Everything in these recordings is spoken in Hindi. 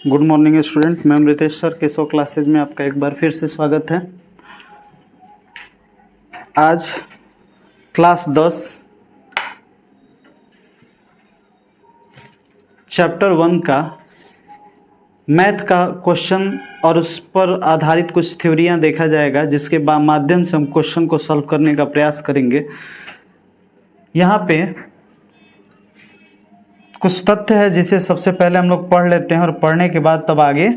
गुड मॉर्निंग स्टूडेंट, मैं अमृतेश सर केशव क्लासेज में आपका एक बार फिर से स्वागत है। आज क्लास 10 चैप्टर 1 का मैथ का क्वेश्चन और उस पर आधारित कुछ थ्योरियां देखा जाएगा, जिसके माध्यम से हम क्वेश्चन को सॉल्व करने का प्रयास करेंगे। यहाँ पे कुछ तथ्य है जिसे सबसे पहले हम लोग पढ़ लेते हैं और पढ़ने के बाद तब आगे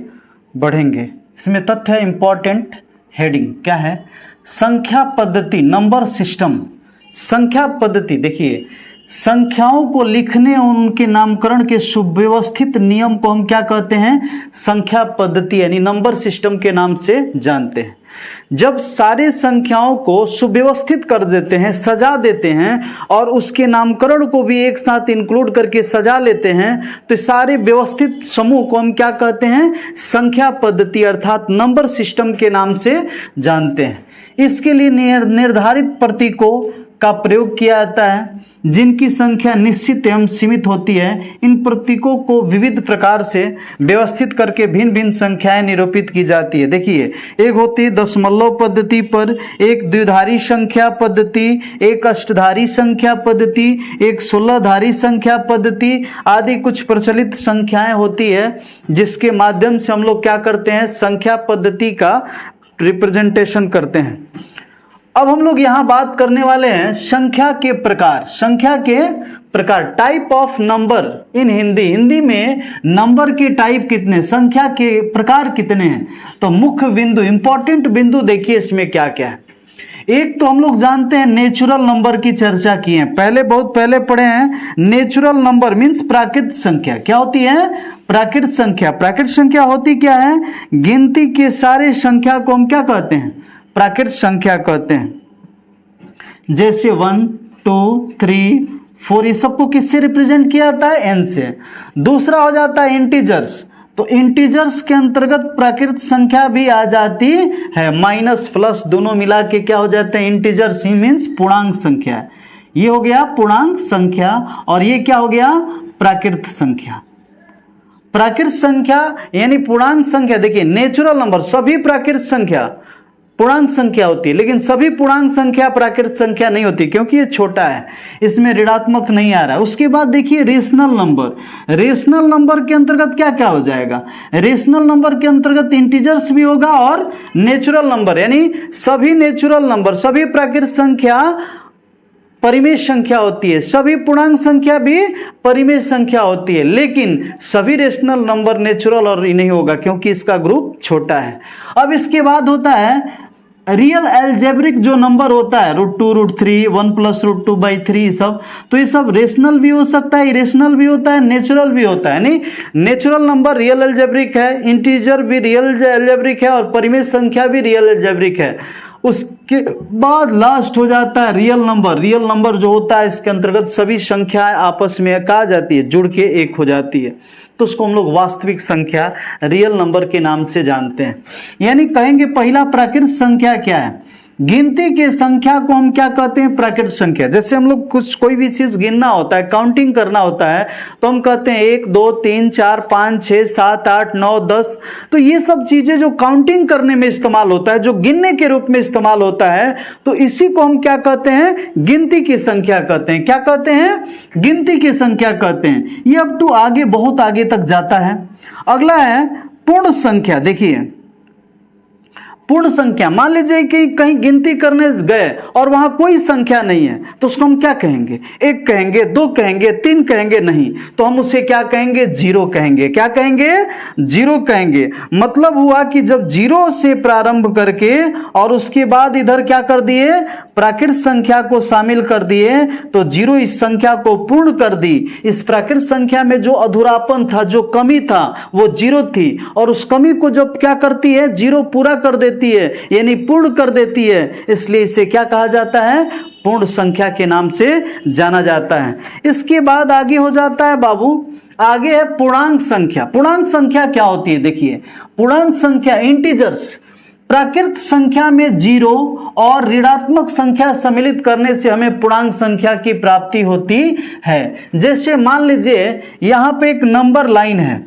बढ़ेंगे। इसमें तथ्य है इम्पॉर्टेंट, हेडिंग क्या है? संख्या पद्धति, नंबर सिस्टम। संख्या पद्धति, देखिए संख्याओं को लिखने और उनके नामकरण के सुव्यवस्थित नियम को हम क्या कहते हैं? संख्या पद्धति यानी नंबर सिस्टम के नाम से जानते हैं। जब सारे संख्याओं को सुव्यवस्थित कर देते हैं, सजा देते हैं और उसके नामकरण को भी एक साथ इंक्लूड करके सजा लेते हैं, तो सारे व्यवस्थित समूह को हम क्या कहते हैं? संख्या पद्धति अर्थात नंबर सिस्टम के नाम से जानते हैं। इसके लिए निर्धारित प्रतीकों का प्रयोग किया जाता है, जिनकी संख्या निश्चित एवं सीमित होती है। इन प्रतीकों को विविध प्रकार से व्यवस्थित करके भिन्न भिन्न संख्याएं निरूपित की जाती है। देखिए, एक होती है दशमलव पद्धति पर, एक द्विधारी संख्या पद्धति, एक अष्टधारी संख्या पद्धति, एक 16धारी संख्या पद्धति आदि कुछ प्रचलित संख्याएं होती है, जिसके माध्यम से हम लोग क्या करते हैं? संख्या पद्धति का रिप्रेजेंटेशन करते हैं। अब हम लोग यहां बात करने वाले हैं संख्या के प्रकार। संख्या के प्रकार, type of number in Hindi. Hindi में नंबर के टाइप कितने, संख्या के प्रकार कितने हैं? तो मुख्य बिंदु, इंपॉर्टेंट बिंदु देखिए इसमें क्या क्या है। एक तो हम लोग जानते हैं नेचुरल नंबर की चर्चा की है, बहुत पहले पढ़े हैं। नेचुरल नंबर मीन्स प्राकृतिक संख्या। क्या होती है? प्राकृतिक संख्या। प्राकृतिक संख्या होती क्या है? गिनती के सारे संख्या को हम क्या कहते हैं? प्राकृतिक संख्या कहते हैं। जैसे 1, 2, 3, 4 ये सबको किससे रिप्रेजेंट किया जाता है? n से। दूसरा हो जाता है इंटीजर्स। तो इंटीजर्स के अंतर्गत प्राकृतिक संख्या भी आ जाती है। माइनस प्लस दोनों मिला के क्या हो जाते हैं? इंटीजर्स। ही मीन्स पूर्णांक संख्या। ये हो गया पूर्णांक संख्या और ये क्या हो गया? प्राकृतिक संख्या। प्राकृतिक संख्या यानी पूर्णांक संख्या। देखिए नेचुरल नंबर सभी प्राकृतिक संख्या पूर्णांक संख्या होती है, लेकिन सभी पूर्णांक संख्या प्राकृतिक संख्या नहीं होती, क्योंकि ये छोटा है, इसमें ऋणात्मक नहीं आ रहा है। उसके बाद देखिए रेशनल नंबर। रेशनल नंबर के अंतर्गत क्या क्या हो जाएगा? रेशनल नंबर के अंतर्गत इंटीजर्स भी होगा और नेचुरल नंबर यानी सभी नेचुरल नंबर, सभी प्राकृतिक संख्या परिमेय संख्या होती है, सभी पूर्णांक संख्या भी परिमेय संख्या होती है, लेकिन सभी रेशनल नंबर नेचुरल और नहीं होगा, क्योंकि इसका ग्रुप छोटा है। अब इसके बाद होता है रियल एल्जेब्रिक जो नंबर होता है, √2, √3, 1 + √2/3 सब, तो ये सब रेशनल भी हो सकता है, इरेशनल भी होता है, नेचुरल भी होता है। नहीं, नेचुरल नंबर रियल एल्जेब्रिक है, इंटीजर भी रियल एल्जेब्रिक है और परिमेय संख्या भी रियल एल्जेब्रिक है। उसके बाद लास्ट हो जाता है रियल नंबर। रियल नंबर जो होता है इसके अंतर्गत सभी संख्याएं आपस में कहा जाती है, जुड़ के एक हो जाती है, तो उसको हम लोग वास्तविक संख्या रियल नंबर के नाम से जानते हैं। यानी कहेंगे पहला प्राकृतिक संख्या क्या है? गिनती के संख्या को हम क्या कहते हैं? प्राकृतिक संख्या। जैसे हम लोग कोई भी चीज गिनना होता है, काउंटिंग करना होता है, तो हम कहते हैं 1, 2, 3, 4, 5, 6, 7, 8, 9, 10। तो ये सब चीजें जो काउंटिंग करने में इस्तेमाल होता है, जो गिनने के रूप में इस्तेमाल होता है, तो इसी को हम क्या कहते हैं? गिनती की संख्या कहते हैं। क्या कहते हैं? गिनती की संख्या कहते हैं। ये अब तो आगे बहुत आगे तक जाता है। अगला है पूर्ण संख्या। देखिए पूर्ण संख्या, मान लीजिए कि कहीं गिनती करने गए और वहां कोई संख्या नहीं है, तो उसको हम क्या कहेंगे? 1 कहेंगे, 2 कहेंगे, 3 कहेंगे? नहीं, तो हम उसे क्या कहेंगे? 0 कहेंगे। क्या कहेंगे? 0 कहेंगे। मतलब हुआ कि जब 0 से प्रारंभ करके और उसके बाद इधर क्या कर दिए? प्राकृतिक संख्या को शामिल कर दिए, तो 0 इस संख्या को पूर्ण कर दी। इस प्राकृतिक संख्या में जो अधूरापन था, जो कमी था, वो 0 थी, और उस कमी को जब क्या करती है? 0 पूरा कर देती है, यानी पूर्ण कर देती है। इसलिए इसे क्या कहा जाता है? पूर्ण संख्या के नाम से जाना जाता है। इसके बाद आगे हो जाता है बाबू, आगे है पूर्णांक संख्या। पूर्णांक संख्या क्या होती है? देखिए पूर्णांक संख्या इंटीजर्स, प्राकृत संख्या में 0 और ऋणात्मक संख्या सम्मिलित करने से हमें पूर्णांक संख्या की प्राप्ति होती है। जैसे मान लीजिए यहां पे एक नंबर लाइन है,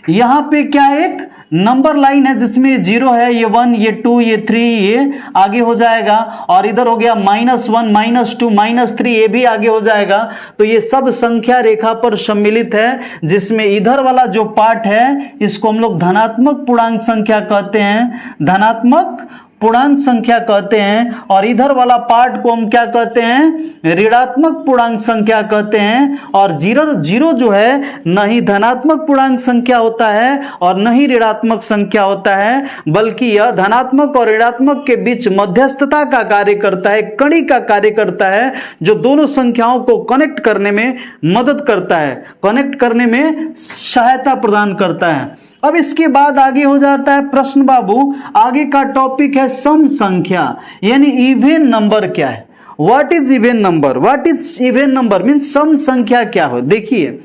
यहाँ पे क्या है, एक नंबर लाइन है जिसमें 0 है, ये 1, ये 2, ये 3, ये आगे हो जाएगा, और इधर हो गया -1, -2, -3, ये भी आगे हो जाएगा। तो ये सब संख्या रेखा पर सम्मिलित है, जिसमें इधर वाला जो पार्ट है इसको हम लोग धनात्मक पूर्णांक संख्या कहते हैं, धनात्मक पूर्णांक संख्या कहते हैं, और इधर वाला पार्ट को हम क्या कहते हैं, ऋणात्मक पूर्णांक संख्या कहते हैं। और जीरो जो है न ही धनात्मक पूर्णांक संख्या होता है और न ही ऋणात्मक संख्या होता है, बल्कि यह धनात्मक और ऋणात्मक के बीच मध्यस्थता का कार्य करता है, कड़ी का कार्य करता है, जो दोनों संख्याओं को कनेक्ट करने में मदद करता है, कनेक्ट करने में सहायता प्रदान करता है। अब इसके बाद आगे हो जाता है प्रश्न बाबू, आगे का टॉपिक है सम संख्या, यानी इवन नंबर क्या है। What is even number, what is even number means सम संख्या क्या हो। देखिए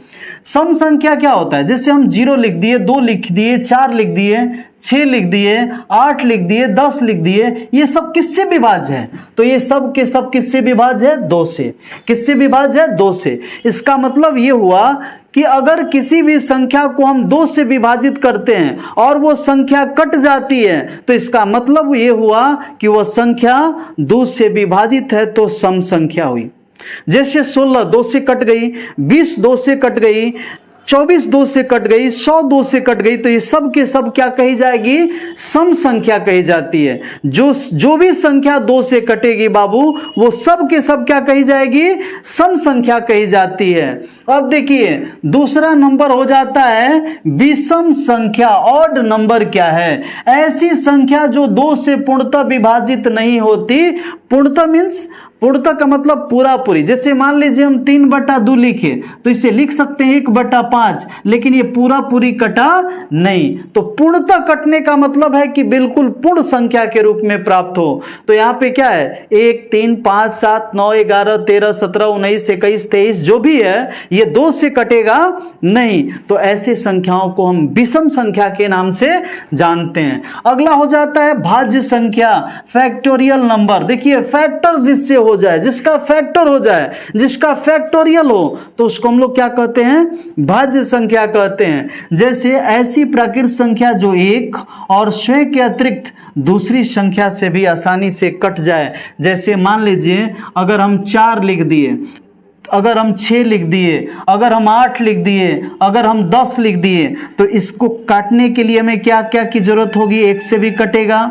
सम संख्या क्या होता है, जैसे हम 0 लिख दिए, 2 लिख दिए, 4 लिख दिए, 6 लिख दिए, 8 लिख दिए, 10 लिख दिए, ये सब किससे विभाज्य है, तो ये सब के सब किससे विभाज्य है, 2 से। किससे विभाज्य है, 2 से। इसका मतलब ये हुआ कि अगर किसी भी संख्या को हम 2 से विभाजित करते हैं और वो संख्या कट जाती है, तो इसका मतलब ये हुआ कि वह संख्या 2 से विभाजित है, तो सम संख्या हुई। जैसे 16 2 से कट गई, 20 2 से कट गई, 24 2 से कट गई, 100 2 से कट गई, तो ये सब के सब क्या कही जाएगी, सम संख्या कही जाती है। जो भी संख्या 2 से कटेगी बाबू, वो सब के सब क्या कही जाएगी, सम संख्या कही जाती है। अब देखिए दूसरा नंबर हो जाता है विषम संख्या। ऑड नंबर क्या है, ऐसी संख्या जो 2 से पूर्णतः विभाजित नहीं होती। पूर्णतः मीन्स पूर्णतः का मतलब पूरा पूरी। जैसे मान लीजिए हम 3/2 लिखे, तो इसे लिख सकते हैं 1/5, लेकिन ये पूरा पूरी कटा नहीं। तो पूर्णतः कटने का मतलब है कि बिल्कुल पूर्ण संख्या के रूप में प्राप्त हो। तो यहाँ पे क्या है, 1 3 5 7 9 11 13 17 19 21 23 जो भी है, ये 2 से कटेगा नहीं। तो ऐसे संख्याओं को हम विषम संख्या के नाम से जानते हैं। अगला हो जाता है भाज्य संख्या, फैक्टोरियल नंबर। देखिए फैक्टर जिससे हो जाए, जिसका फैक्टर हो जाए, जिसका फैक्टोरियल हो, तो उसको हम लोग क्या कहते हैं, भाज्य संख्या कहते हैं। जैसे ऐसी प्राकृत संख्या जो एक और स्वयं के अतिरिक्त दूसरी संख्या से भी आसानी से कट जाए। जैसे मान लीजिए अगर हम 4 लिख दिए, अगर हम 6 लिख दिए, अगर हम 8 लिख दिए, अगर हम 10 लिख दिए, तो इसको काटने के लिए हमें क्या क्या की जरूरत होगी, 1 से भी कटेगा,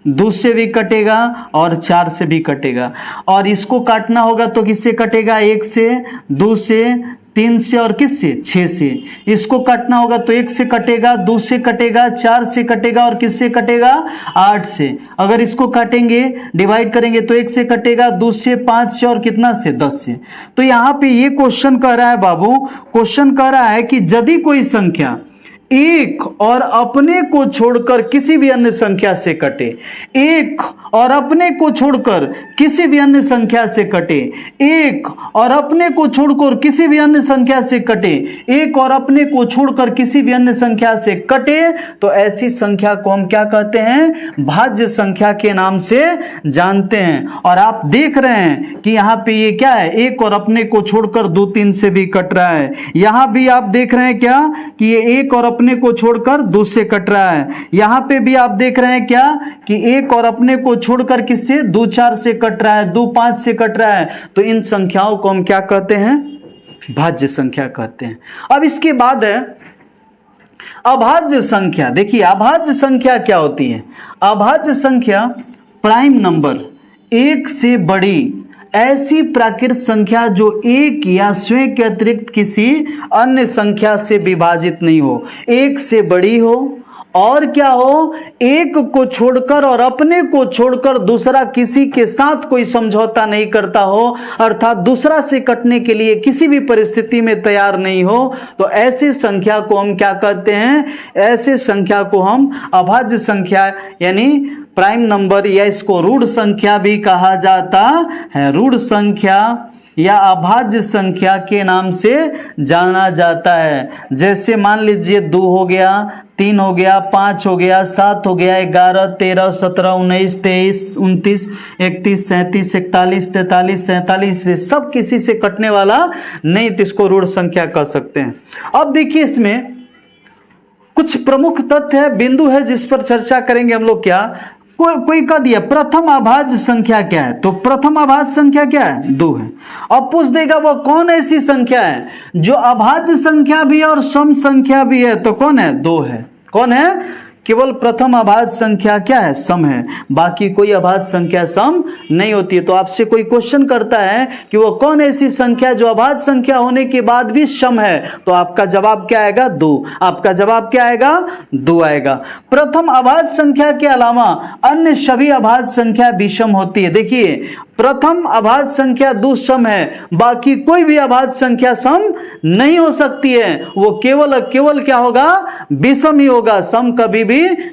2 से भी कटेगा और 4 से भी कटेगा। और इसको काटना होगा तो किससे कटेगा, 1 से, 2 से, 3 से और किससे, 6 से। इसको काटना होगा तो 1 से कटेगा, 2 से कटेगा, 4 से कटेगा और किससे कटेगा, 8 से। अगर इसको काटेंगे, डिवाइड करेंगे तो 1 से कटेगा, 2 से, 5 से और कितना से, 10 से। तो यहाँ पे ये क्वेश्चन कह रहा है बाबू, क्वेश्चन कह रहा है कि यदि कोई संख्या एक और अपने को छोड़कर किसी भी अन्य संख्या से कटे, एक और अपने को छोड़कर किसी भी अन्य संख्या से कटे, एक और अपने को छोड़कर किसी भी अन्य संख्या से कटे, एक और अपने को छोड़कर किसी भी अन्य संख्या से कटे, तो ऐसी संख्या को हम क्या कहते हैं, भाज्य संख्या के नाम से जानते हैं। और आप देख रहे हैं कि यहाँ पे ये क्या है, एक और अपने को छोड़कर 2 3 से भी कट रहा है। यहाँ भी आप देख रहे हैं क्या कि ये एक और अपने को छोड़कर 2 से कट रहा है। यहां पे भी आप देख रहे हैं क्या कि एक और अपने को छोड़कर किससे, 2 4 से कट रहा है, 2 5 से कट रहा है। तो इन संख्याओं को हम क्या कहते हैं, भाज्य संख्या कहते हैं। अब इसके बाद है अभाज्य संख्या। देखिए अभाज्य संख्या क्या होती है, अभाज्य संख्या प्राइम नंबर, एक से बड़ी ऐसी प्राकृत संख्या जो एक या स्वयं के अतिरिक्त किसी अन्य संख्या से विभाजित नहीं हो, एक से बड़ी हो और क्या हो, एक को छोड़कर और अपने को छोड़कर दूसरा किसी के साथ कोई समझौता नहीं करता हो, अर्थात दूसरा से कटने के लिए किसी भी परिस्थिति में तैयार नहीं हो, तो ऐसे संख्या को हम क्या कहते हैं, ऐसे संख्या को हम अभाज्य संख्या यानी प्राइम नंबर या इसको रूढ़ संख्या भी कहा जाता है, रूढ़ संख्या या अभाज्य संख्या के नाम से जाना जाता है। जैसे मान लीजिए 2 हो गया, 3 हो गया, 5 हो गया, 7 हो गया, 11 13 17 19 23 29 31 37 41 43 47 से सब किसी से कटने वाला नहीं, तो इसको रूढ़ संख्या कह सकते हैं। अब देखिए इसमें कुछ प्रमुख तथ्य है, बिंदु है जिस पर चर्चा करेंगे हम लोग। क्या कोई कह दिया प्रथम अभाज्य संख्या क्या है, तो प्रथम अभाज्य संख्या क्या है, 2 है। अब पूछ देगा वो कौन ऐसी संख्या है जो अभाज्य संख्या भी है और सम संख्या भी है, तो कौन है, 2 है। कौन है, केवल प्रथम अभाज्य संख्या क्या है, सम है, बाकी कोई अभाज्य संख्या सम नहीं होती है। तो आपसे कोई क्वेश्चन करता है कि वो कौन ऐसी संख्या जो अभाज्य संख्या होने के बाद भी सम है, तो आपका जवाब क्या आएगा, 2। आपका जवाब क्या आएगा, 2 आएगा। प्रथम अभाज्य संख्या के अलावा अन्य सभी अभाज्य संख्या विषम होती है। देखिए प्रथम अभाज्य संख्या 2 सम है, बाकी कोई भी अभाज्य संख्या सम नहीं हो सकती है, वो केवल केवल क्या होगा, विषम ही होगा, सम कभी भी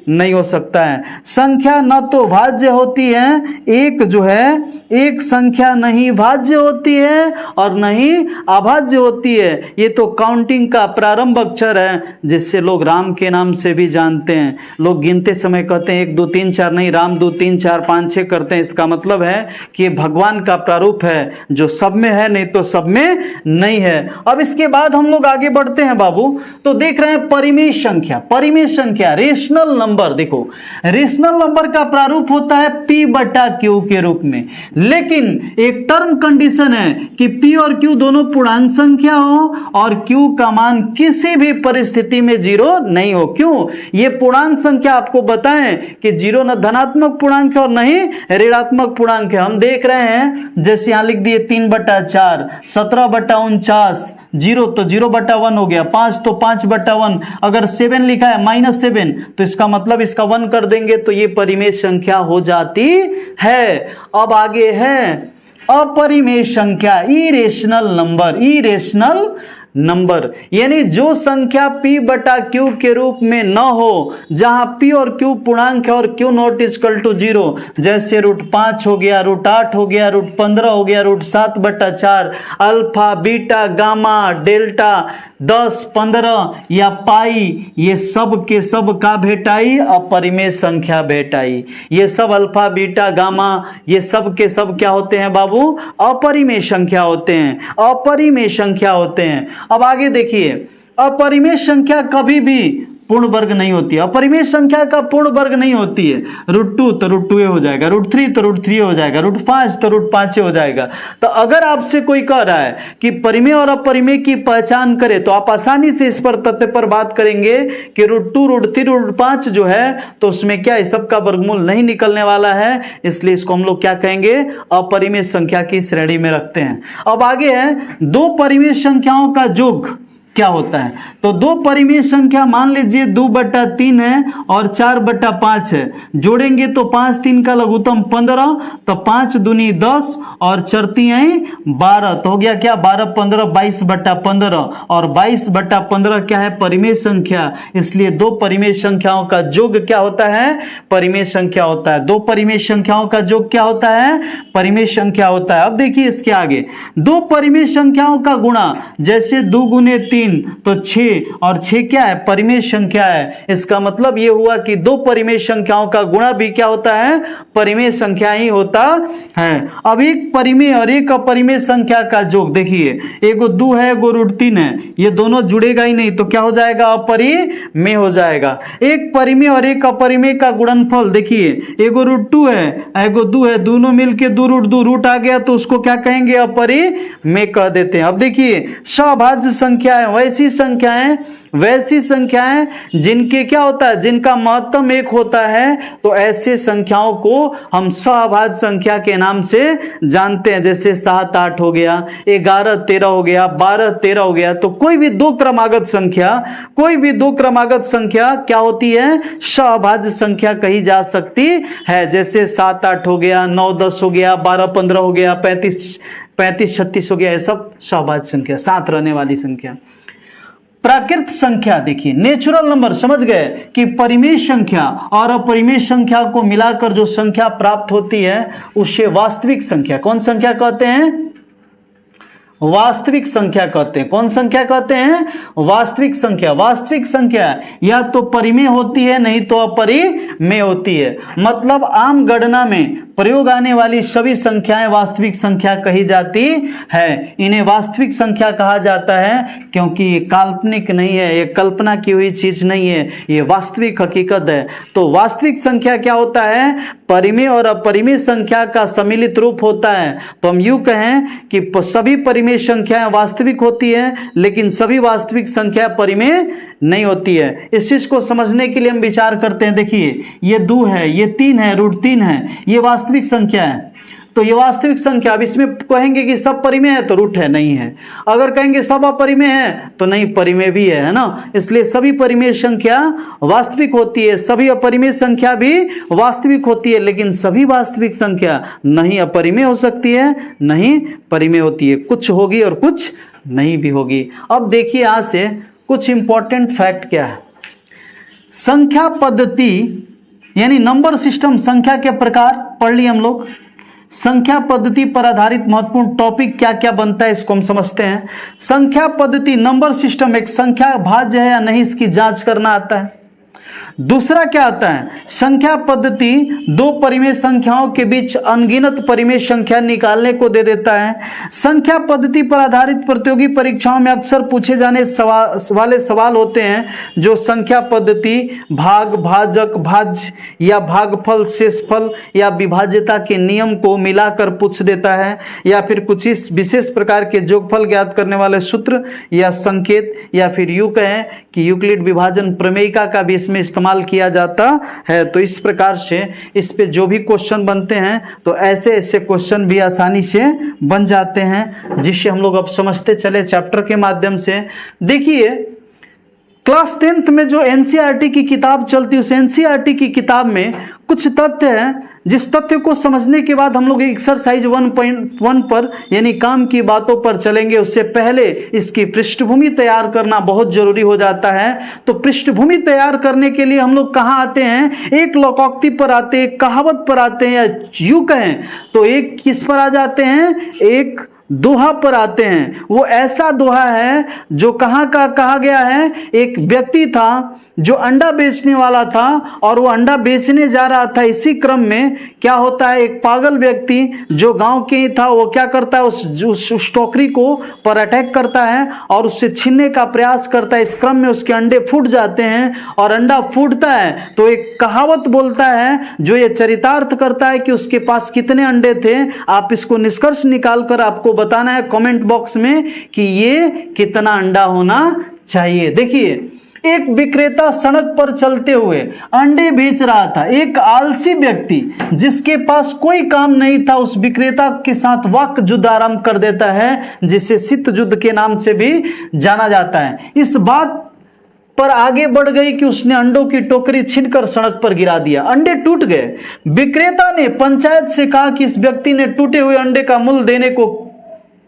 नहीं हो सकता है। संख्या न तो भाज्य होती है, एक जो है एक संख्या नहीं भाज्य होती है और नहीं अभाज्य होती है। ये तो काउंटिंग का प्रारंभ अक्षर है, जिससे लोग राम के नाम से भी जानते हैं। लोग गिनते समय कहते हैं 1 2 3 4 नहीं, राम 2 3 4 5 6 करते हैं। इसका मतलब है कि ये भगवान का प्रारूप है, जो सब में है नहीं तो सब में नहीं है। अब इसके बाद हम लोग आगे बढ़ते हैं बाबू, तो देख रहे हैं परिमेय संख्या। परिमेय संख्या रेशनल नंबर, देखो रेशनल नंबर का प्रारूप होता है P/Q के रूप में, लेकिन एक टर्म कंडीशन है कि P और Q दोनों पूर्णांक संख्या हो और Q का मान किसी भी परिस्थिति में 0 नहीं हो। क्यों, ये पूर्णांक संख्या आपको बताएं कि 0 न धनात्मक पूर्णांक है और नहीं ऋणात्मक पूर्णांक है। हम देख रहे हैं जैसे यहां लिख दिए 3/4, 17/49, 0 तो 0/1 हो गया, 5 तो 5/1, अगर 7 लिखा है -7 तो इसका मतलब इसका 1 कर देंगे तो ये परिमेय संख्या हो जाती है। अब आगे है अपरिमेय संख्या, इरेशनल नंबर। इरेशनल नंबर यानी जो संख्या P/Q के रूप में न हो, जहां P और Q पूर्णांक है और Q नॉट इक्वल टू 0, जैसे √5 हो गया, √8 हो गया, √15 हो गया, √7/4, अल्फा, बीटा, गामा, डेल्टा, 10, 15 या पाई, ये सब के सब का भेटाई अपरिमेय संख्या भेटाई। ये सब अल्फा, बीटा, गामा, ये सब के सब क्या होते हैं बाबू, अपरिमेय संख्या होते हैं, अपरिमेय संख्या होते हैं। अब आगे देखिए, अपरिमेय संख्या कभी भी पूर्ण वर्ग नहीं होती है। अपरिमेय संख्या का पूर्ण वर्ग नहीं होती है। √2 तो √2 हो जाएगा, √3 तो √3 हो जाएगा, √5 तो √5 हो जाएगा। तो अगर आपसे कोई कह रहा है कि परिमेय और अपरिमेय की पहचान करें, तो आप आसानी से इस पर तथ्य पर बात करेंगे कि √2, √3, √5 जो है तो उसमें क्या इस सब का वर्गमूल नहीं निकलने वाला है, इसलिए इसको हम लोग क्या कहेंगे, अपरिमेय संख्या की श्रेणी में रखते हैं। अब आगे है दो परिमेय संख्याओं का योग क्या होता है। तो दो परिमेय संख्या मान लीजिए 2/3 है और 4/5 है, जोड़ेंगे तो 5 3 का लघुत्तम 15, तो 5 दूनी 10 और 4 तिहाई 12, तो हो गया क्या 12 15 22/15 और 22/15 क्या है, परिमेय संख्या। इसलिए दो परिमेय संख्याओं का योग क्या होता है, परिमेय संख्या होता है। दो परिमेय संख्याओं का योग क्या होता है, परिमेय संख्या होता है। अब देखिए इसके आगे दो परिमेय संख्याओं का गुणा, जैसे 2 × 3 तो 6 और 6 क्या है, परिमेय संख्या है। इसका मतलब यह हुआ कि दो परिमेय संख्याओं का गुणा भी क्या होता है, परिमेय संख्या ही होता है। अब एक परिमेय और एक अपरिमेय संख्या का योग देखिए, एगो 2 है एगो √3 है, ये दोनों जुड़ेगा ही नहीं तो क्या हो जाएगा, अपरिमेय हो जाएगा। एक परिमेय और एक अपरिमेय का गुणनफल देखिए, एगो √2 है एगो 2 है, दोनों मिलके 2 √2 रूट आ गया तो उसको क्या कहेंगे, अपरिमेय कह देते हैं। अब देखिए सभाज्य संख्या है, वैसी संख्याएं जिनके क्या होता है, जिनका महत्तम 1 होता है, तो ऐसे संख्याओं को हम सहभाज्य संख्या के नाम से जानते हैं। जैसे 7 8 हो गया, 11 13 हो गया, 12 13 हो गया। तो कोई भी दो क्रमागत संख्या क्या होती है, सहभाज्य संख्या कही जा सकती है। जैसे 7 8 हो गया, 9 10 हो गया, 12 15 हो गया, 35 36 हो गया, ये सब सहभाज्य संख्या, साथ रहने वाली संख्या। प्राकृत संख्या देखिए, नेचुरल नंबर, समझ गए कि परिमेय संख्या और अपरिमेय संख्या को मिलाकर जो संख्या प्राप्त होती है उसे वास्तविक संख्या, कौन संख्या कहते हैं, वास्तविक संख्या कहते हैं। कौन संख्या कहते हैं, वास्तविक संख्या। वास्तविक संख्या या तो परिमेय होती है नहीं तो अपरिमेय होती है। मतलब आम गणना में प्रयोग आने वाली सभी संख्याएं वास्तविक संख्या कही जाती है। इन्हें वास्तविक संख्या कहा जाता है क्योंकि ये काल्पनिक नहीं है, ये कल्पना की हुई चीज नहीं है, ये वास्तविक हकीकत है। तो वास्तविक संख्या क्या होता है? परिमेय और अपरिमेय संख्या का सम्मिलित रूप होता है। तो हम यूं कहें कि सभी परिमेय संख्याएं वास्तविक होती है, लेकिन सभी वास्तविक संख्या परिमेय नहीं होती है। इस चीज को समझने के लिए हम विचार करते हैं। देखिए, ये 2 है, ये 3 है, √3 है, ये वास्तविक संख्या है। तो ये वास्तविक संख्या, अब इसमें कहेंगे कि सब परिमेय है तो रूट है, नहीं है। अगर कहेंगे सब अपरिमेय है तो नहीं, परिमेय भी है ना। इसलिए सभी परिमेय संख्या वास्तविक होती है, सभी अपरिमेय संख्या भी वास्तविक होती है, लेकिन सभी वास्तविक संख्या नहीं अपरिमेय हो सकती है, नहीं परिमेय होती है। कुछ होगी और कुछ नहीं भी होगी। अब देखिए यहां से कुछ इंपॉर्टेंट फैक्ट क्या है। संख्या पद्धति यानी नंबर सिस्टम, संख्या के प्रकार पढ़ लिए हम लोग। संख्या पद्धति पर आधारित महत्वपूर्ण टॉपिक क्या क्या बनता है इसको हम समझते हैं। संख्या पद्धति, नंबर सिस्टम एक संख्या भाज्य है या नहीं इसकी जांच करना आता है। दूसरा क्या आता है? संख्या पद्धति 2 परिमेय संख्याओं के बीच अनगिनत परिमेय संख्या निकालने को दे देता है। संख्या पद्धति पर आधारित प्रतियोगी परीक्षाओं में अक्सर पूछे जाने वाले सवाल होते हैं जो संख्या पद्धति भाग, भाजक, भाज्य या भागफल, शेषफल या विभाज्यता के नियम को मिलाकर पूछ देता है, या फिर कुछ इस विशेष प्रकार के जोगफल ज्ञात करने वाले सूत्र या संकेत, या फिर यूं कहें कि यूक्लिड विभाजन प्रमेयिका का भी इसमें इस्तेमाल किया जाता है। तो इस प्रकार से इस पे जो भी क्वेश्चन बनते हैं तो ऐसे ऐसे क्वेश्चन भी आसानी से बन जाते हैं, जिससे हम लोग अब समझते चले चैप्टर के माध्यम से। देखिए, क्लास 10th में जो एनसीईआरटी की किताब चलती है, उस एनसीईआरटी की किताब में कुछ तथ्य हैं, जिस तथ्य को समझने के बाद हम लोग एक्सरसाइज 1.1 पर यानी काम की बातों पर चलेंगे। उससे पहले इसकी पृष्ठभूमि तैयार करना बहुत जरूरी हो जाता है। तो पृष्ठभूमि तैयार करने के लिए हम लोग कहाँ आते हैं? एक लोकोक्ति पर आते हैं, एक कहावत पर आते हैं, या यूं कहें तो एक किस पर आ जाते हैं? एक दोहा पर आते हैं। वो ऐसा दोहा है जो कहाँ का कहा गया है? एक व्यक्ति था जो अंडा बेचने वाला था और वो अंडा बेचने जा रहा था। इसी क्रम में क्या होता है, एक पागल व्यक्ति जो गांव के ही था, वो क्या करता है, उस टोकरी को पर अटैक करता है और उससे छीनने का प्रयास करता है। इस क्रम में उसके अंडे फूट जाते हैं और अंडा फूटता है तो एक कहावत बोलता है जो ये चरितार्थ करता है कि उसके पास कितने अंडे थे। आप इसको निष्कर्ष निकाल कर आपको बताना है कमेंट बॉक्स में कि ये कितना अंडा होना चाहिए। देखिए, एक विक्रेता सड़क पर चलते हुए अंडे बेच रहा था। एक आलसी व्यक्ति जिसके पास कोई काम नहीं था उस विक्रेता के साथ वाक युद्ध आरंभ कर देता है, जिसे शीत युद्ध के नाम से भी जाना जाता है। इस बात पर आगे बढ़ गई कि उसने अंडों की टोकरी छीनकर सड़क पर गिरा दिया। अंडे टूट गए। विक्रेता ने पंचायत से कहा कि इस व्यक्ति ने टूटे हुए अंडे का मूल्य देने को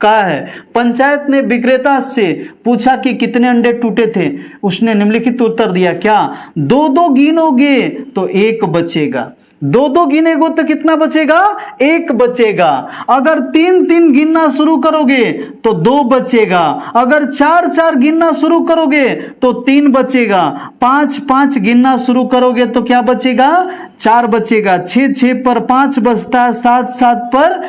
कहा है। पंचायत ने विक्रेता से पूछा कि कितने अंडे टूटे थे। उसने निम्नलिखित उत्तर दिया, क्या 2-2 गिनोगे तो 1 बचेगा। 2-2 गिनेगो तो कितना बचेगा? 1 बचेगा। अगर 3-3 गिनना शुरू करोगे तो 2 बचेगा। अगर 4-4 गिनना शुरू करोगे तो 3 बचेगा। 5-5 गिनना शुरू करोगे तो क्या बचेगा? 4 बचेगा। 6-6 पर 5 बचता है, 7-7 पर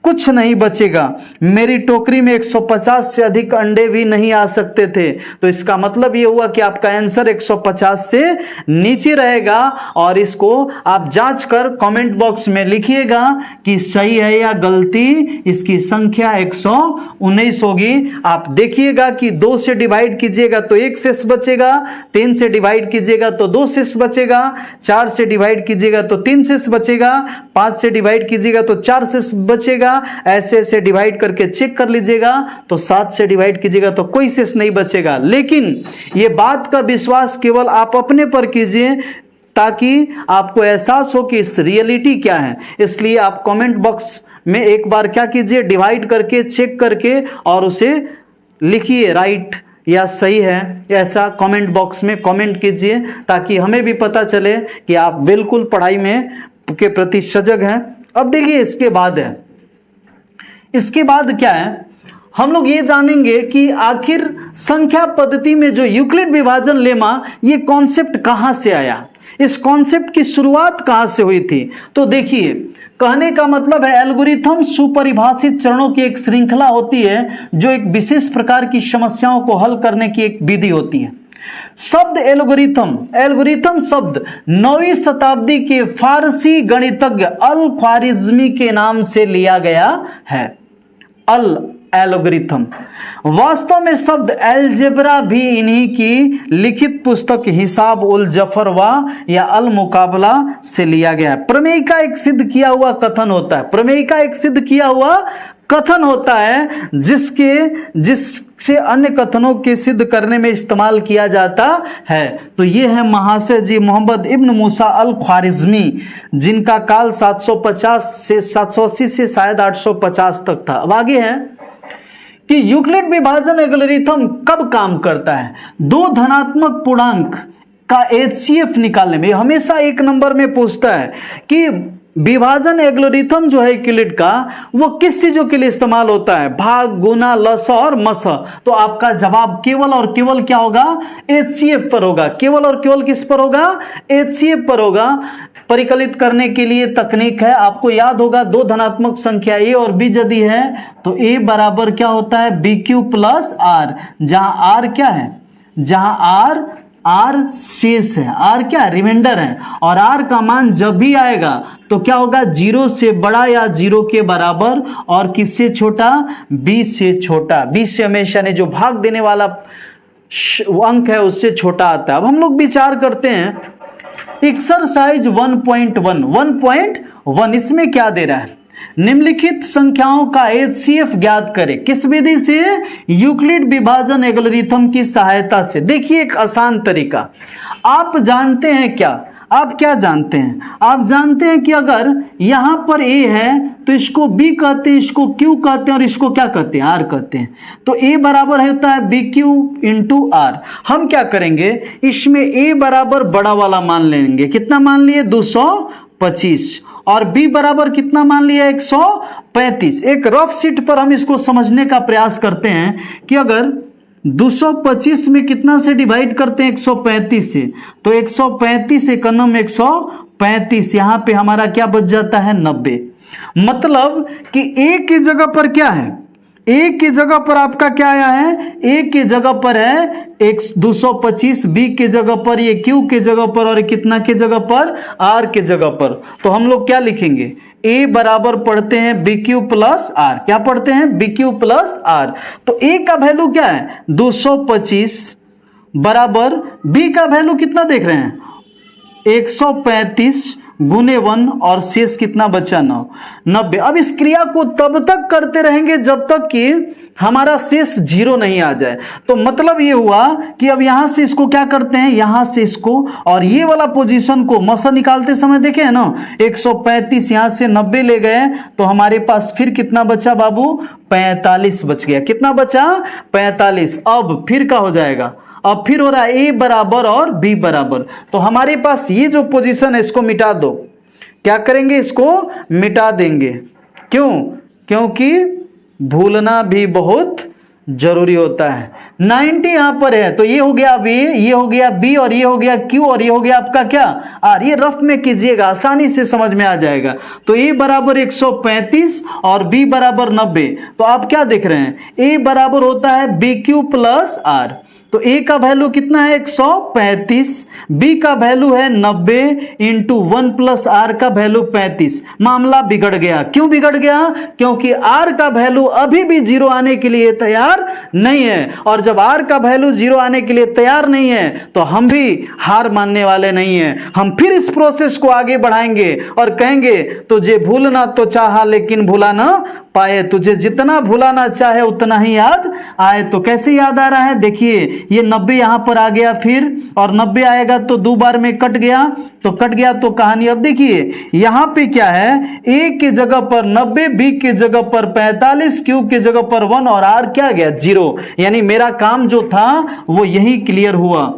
कुछ नहीं बचेगा। मेरी टोकरी में 150 से अधिक अंडे भी नहीं आ सकते थे। तो इसका मतलब यह हुआ कि आपका आंसर 150 से नीचे रहेगा और इसको आप जांच कर कमेंट बॉक्स में लिखिएगा कि सही है या गलती। इसकी संख्या 119 होगी। आप देखिएगा कि 2 से डिवाइड कीजिएगा तो 1 शेष बचेगा, 3 से डिवाइड कीजिएगा तो 2 शेष बचेगा, 4 से डिवाइड कीजिएगा तो 3 शेष बचेगा, 5 से डिवाइड कीजिएगा तो 4 शेष बचेगा। ऐसे ऐसे डिवाइड करके चेक कर लीजिएगा तो 7 से डिवाइड कीजिएगा तो कोई शेष नहीं बचेगा। लेकिन यह बात का विश्वास केवल आप अपने पर कीजिए ताकि आपको एहसास हो कि इस रियलिटी क्या है। इसलिए आप कमेंट बॉक्स में एक बार क्या कीजिए, डिवाइड करके चेक करके और उसे लिखिए राइट या सही है, ऐसा कमेंट बॉक्स में कमेंट कीजिए ताकि हमें भी पता चले कि आप बिल्कुल पढ़ाई में के प्रति सजग हैं। अब देखिए इसके बाद क्या है, हम लोग ये जानेंगे कि आखिर संख्या पद्धति में जो यूक्लिड विभाजन लेमा ये कॉन्सेप्ट कहां से आया, इस कॉन्सेप्ट की शुरुआत कहां से हुई थी। तो देखिए, कहने का मतलब है एल्गोरिथम सुपरिभाषित चरणों की एक श्रृंखला होती है जो एक विशेष प्रकार की समस्याओं को हल करने की एक विधि होती है। शब्द एल्गोरिथम शब्द 9वीं शताब्दी के फारसी गणितज्ञ अल ख्वारिज़मी के नाम से लिया गया है। एल्गोरिथम वास्तव में शब्द एलजेब्रा भी इन्हीं की लिखित पुस्तक हिसाब उल जफर वा या अल मुकाबला से लिया गया है। प्रमेय का एक सिद्ध किया हुआ कथन होता है जिससे अन्य कथनों के सिद्ध करने में इस्तेमाल किया जाता है। तो ये है महाशय जी मोहम्मद इब्न मूसा अल ख्वारिज़मी, जिनका काल 780 से शायद 850 तक था। अब आगे है कि यूक्लिड विभाजन एल्गोरिथम कब काम करता है। दो धनात्मक पूर्णांक का HCF निकालने में हमेशा एक नंबर में पूछता है कि विभाजन एल्गोरिथम जो है यूक्लिड का वो किस चीजों के लिए इस्तेमाल होता है, भाग, गुना, लसा और मसा। तो आपका जवाब केवल और केवल क्या होगा, HCF पर होगा। केवल और केवल किस पर होगा, HCF पर होगा। परिकलित करने के लिए तकनीक है, आपको याद होगा दो धनात्मक संख्या A और B यदि है तो A बराबर क्या होता है BQ प्लस R, जहां R क्या है, जहां R शेष है, R क्या रिमाइंडर है, और R का मान जब भी आएगा तो क्या होगा 0 से बड़ा या 0 के बराबर और किससे छोटा, B से छोटा। B से हमेशा ने जो भाग देने वाला अंक है उससे छोटा आता है। अब हम लोग विचार करते हैं एक्सरसाइज 1.1 इसमें क्या दे रहा है, निम्नलिखित संख्याओं का HCF ज्ञात करें। किस विधि से, यूक्लिड विभाजन एल्गोरिथम की सहायता से। देखिए एक आसान तरीका, आप जानते हैं क्या, आप क्या जानते हैं, आप जानते हैं कि अगर यहां पर A है तो इसको B कहते हैं, इसको Q कहते हैं और इसको क्या कहते हैं, R कहते हैं। तो A बराबर होता है BQ इंटू R। हम क्या करेंगे, इसमें A बराबर बड़ा वाला मान लेंगे, कितना मान लिए 225, और B बराबर कितना मान लिया 135। एक रफ शीट पर हम इसको समझने का प्रयास करते हैं कि अगर 225 में कितना से डिवाइड करते हैं 135 से, तो 135 एकनम 135, यहां पे हमारा क्या बच जाता है 90। मतलब कि A की जगह पर क्या है, A की जगह पर आपका क्या आया है, A की जगह पर है 225, B के जगह पर ये Q के जगह पर और कितना के जगह पर, R के जगह पर। तो हम लोग क्या लिखेंगे, A बराबर पढ़ते हैं BQ प्लस R, क्या पढ़ते हैं BQ प्लस R। तो A का वैल्यू क्या है 225 बराबर B का वैल्यू कितना देख रहे हैं 135 गुने 1 और शेष कितना बचा 90। अब इस क्रिया को तब तक करते रहेंगे जब तक कि हमारा शेष 0 नहीं आ जाए। तो मतलब ये हुआ कि अब यहां से इसको क्या करते हैं, यहां से इसको और ये वाला पोजीशन को मसा निकालते समय देखे है ना 135, यहां से 90 ले गए तो हमारे पास फिर कितना बचा बाबू 45 बच गया। कितना बचा 45। अब फिर क्या हो जाएगा, अब फिर हो रहा है A बराबर और B बराबर। तो हमारे पास ये जो पोजीशन है इसको मिटा दो, क्या करेंगे इसको मिटा देंगे। क्यों, क्योंकि भूलना भी बहुत जरूरी होता है। 90 यहां पर है तो ये हो गया B, ये हो गया B और ये हो गया Q और ये हो गया आपका क्या R। ये रफ में कीजिएगा, आसानी से समझ में आ जाएगा। तो A बराबर 135 और B बराबर 90। तो आप क्या देख रहे हैं, A बराबर होता है BQ प्लस R। तो A का वैल्यू कितना है 135, B का वैल्यू है 90 इंटू 1 प्लस R का वैल्यू 35। मामला बिगड़ गया। क्यों बिगड़ गया, क्योंकि R का वैल्यू अभी भी 0 आने के लिए तैयार नहीं है, और जब R का वैल्यू 0 आने के लिए तैयार नहीं है तो हम भी हार मानने वाले नहीं हैं। हम फिर इस प्रोसेस को आगे बढ़ाएंगे और कहेंगे तुझे भूलना तो चाहा लेकिन भुला ना पाए, तुझे जितना भुलाना चाहे उतना ही याद आए। तो कैसे याद आ रहा है, देखिए ये 90 यहां पर आ गया फिर, और 90 आएगा तो 2 बार में कट गया, तो कट गया तो कहानी। अब देखिए यहां पे क्या है, A की जगह पर 90, B की जगह पर 45, Q की जगह पर 1 और R क्या गया 0। यानी मेरा काम जो था वो यही क्लियर हुआ।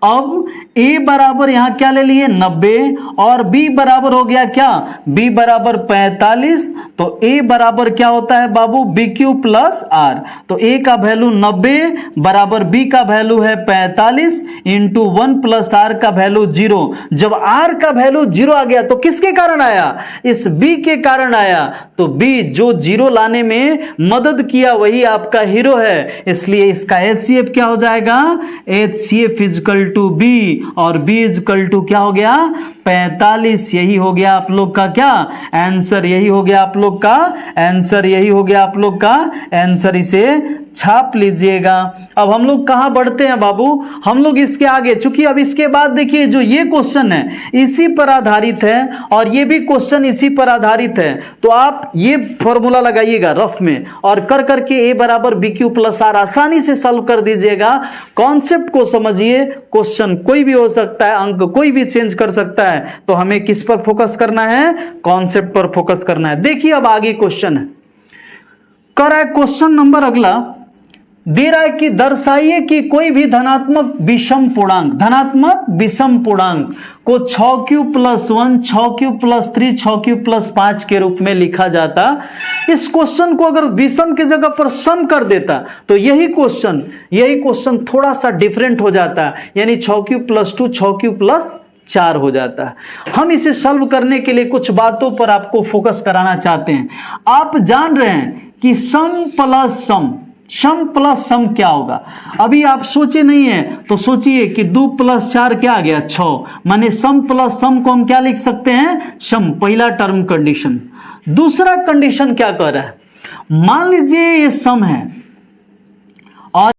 अब a बराबर यहां क्या ले लिए 90 और b बराबर हो गया क्या, b बराबर 45, तो a बराबर क्या होता है बाबू bq प्लस r। तो a का वैल्यू 90 बराबर b का वैल्यू है 45 इंटू 1 प्लस r का वैल्यू 0। जब r का वैल्यू 0 आ गया तो किसके कारण आया, इस b के कारण आया। तो b जो 0 लाने में मदद किया वही आपका हीरो है, इसलिए इसका HCF क्या हो जाएगा, HCF इजकल टू b, और b इजकल टू क्या हो गया 45। यही हो गया आप लोग का क्या आंसर, यही हो गया आप लोग का आंसर, यही हो गया आप लोग का आंसर। इसे छाप लीजिएगा। अब हम लोग कहां बढ़ते हैं बाबू, हम लोग इसके आगे, चूंकि अब इसके बाद देखिए जो ये क्वेश्चन है इसी पर आधारित है और ये भी क्वेश्चन इसी पर आधारित है, तो आप ये फॉर्मूला लगाइएगा रफ में और कर करके a बराबर BQ प्लस R आसानी से सॉल्व कर दीजिएगा। कॉन्सेप्ट को समझिए, क्वेश्चन कोई भी हो सकता है, अंक कोई भी चेंज कर सकता है, तो हमें किस पर फोकस करना है, कॉन्सेप्ट पर फोकस करना है। देखिए अब आगे क्वेश्चन है, कर रहा है क्वेश्चन नंबर अगला, दे रहा है कि दर्शाइए कि कोई भी धनात्मक विषम पूर्णांक, धनात्मक विषम पूर्णांक को 6q plus 1, 6q plus 3, 6q plus 5 के रूप में लिखा जाता। इस क्वेश्चन को अगर विषम की जगह पर सम कर देता तो यही क्वेश्चन थोड़ा सा डिफरेंट हो जाता, यानी 6q प्लस 2, 6q प्लस 4 हो जाता है। हम इसे सॉल्व करने के लिए कुछ बातों पर आपको फोकस कराना चाहते हैं। आप जान रहे हैं कि सम प्लस सम क्या होगा, अभी आप सोचे नहीं है तो सोचिए कि 2 प्लस 4 क्या आ गया 6, माने सम प्लस सम को हम क्या लिख सकते हैं सम, पहला टर्म कंडीशन। दूसरा कंडीशन क्या कह रहा है, मान लीजिए ये सम है